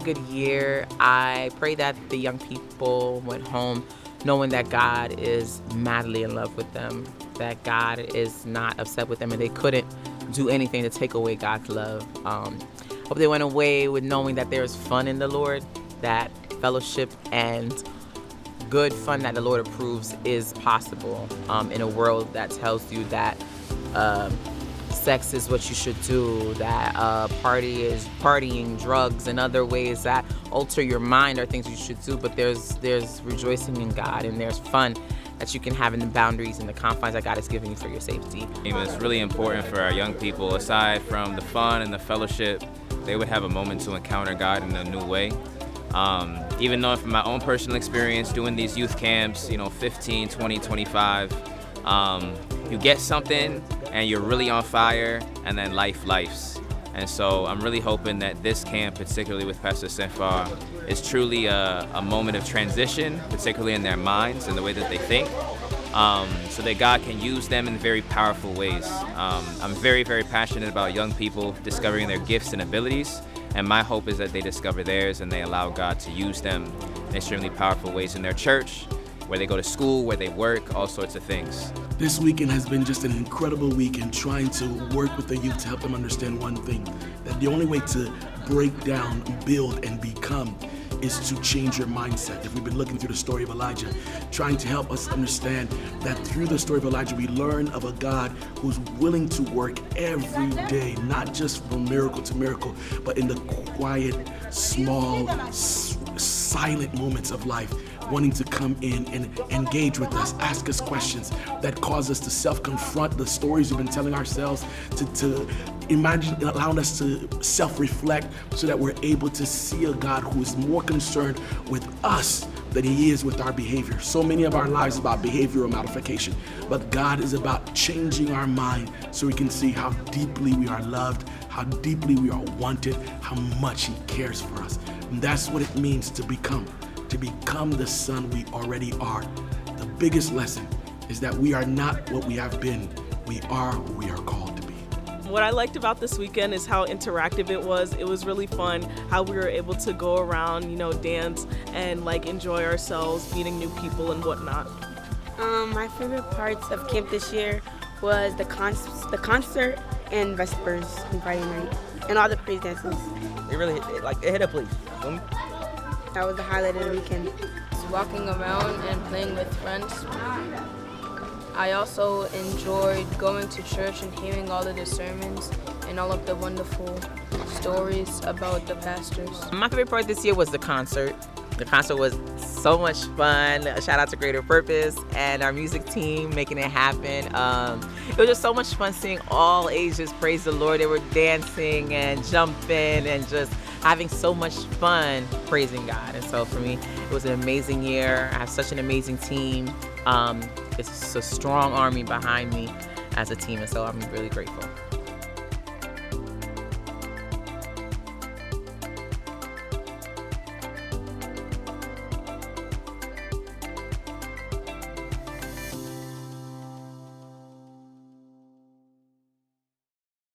good year. I pray that the young people went home knowing that God is madly in love with them, that God is not upset with them, and they couldn't do anything to take away God's love. Hope they went away with knowing that there's fun in the Lord, that fellowship and good fun that the Lord approves is possible in a world that tells you that sex is what you should do, that partying, drugs, and other ways that alter your mind are things you should do, but there's rejoicing in God, and there's fun that you can have in the boundaries and the confines that God has given you for your safety. It's really important for our young people, aside from the fun and the fellowship, they would have a moment to encounter God in a new way. Even though from my own personal experience doing these youth camps, 15, 20, 25, you get something and you're really on fire, and then lifes. And so I'm really hoping that this camp, particularly with Pastor Senfar, is truly a moment of transition, particularly in their minds and the way that they think, so that God can use them in very powerful ways. I'm very, very passionate about young people discovering their gifts and abilities, and my hope is that they discover theirs and they allow God to use them in extremely powerful ways in their church, where they go to school, where they work, all sorts of things. This weekend has been just an incredible weekend trying to work with the youth to help them understand one thing, that the only way to break down, build, and become is to change your mindset. If we've been looking through the story of Elijah, trying to help us understand that through the story of Elijah, we learn of a God who's willing to work every day, not just from miracle to miracle, but in the quiet, small, silent moments of life, wanting to come in and engage with us, ask us questions that cause us to self-confront the stories we've been telling ourselves, to imagine, allowing us to self-reflect so that we're able to see a God who is more concerned with us than he is with our behavior. So many of our lives are about behavioral modification, but God is about changing our mind so we can see how deeply we are loved, how deeply we are wanted, how much he cares for us. And that's what it means to become the son we already are. The biggest lesson is that we are not what we have been. We are who we are called to be. What I liked about this weekend is how interactive it was. It was really fun how we were able to go around, dance and enjoy ourselves, meeting new people and whatnot. My favorite parts of camp this year was the concert and Vespers on Friday night, and all the praise dances. It hit a place. That was the highlight of the weekend. Walking around and playing with friends. I also enjoyed going to church and hearing all of the sermons and all of the wonderful stories about the pastors. My favorite part this year was the concert. The concert was so much fun. A shout out to Greater Purpose and our music team making it happen. It was just so much fun seeing all ages praise the Lord. They were dancing and jumping and just having so much fun praising God. And so for me, it was an amazing year. I have such an amazing team. It's a strong army behind me as a team, and so I'm really grateful.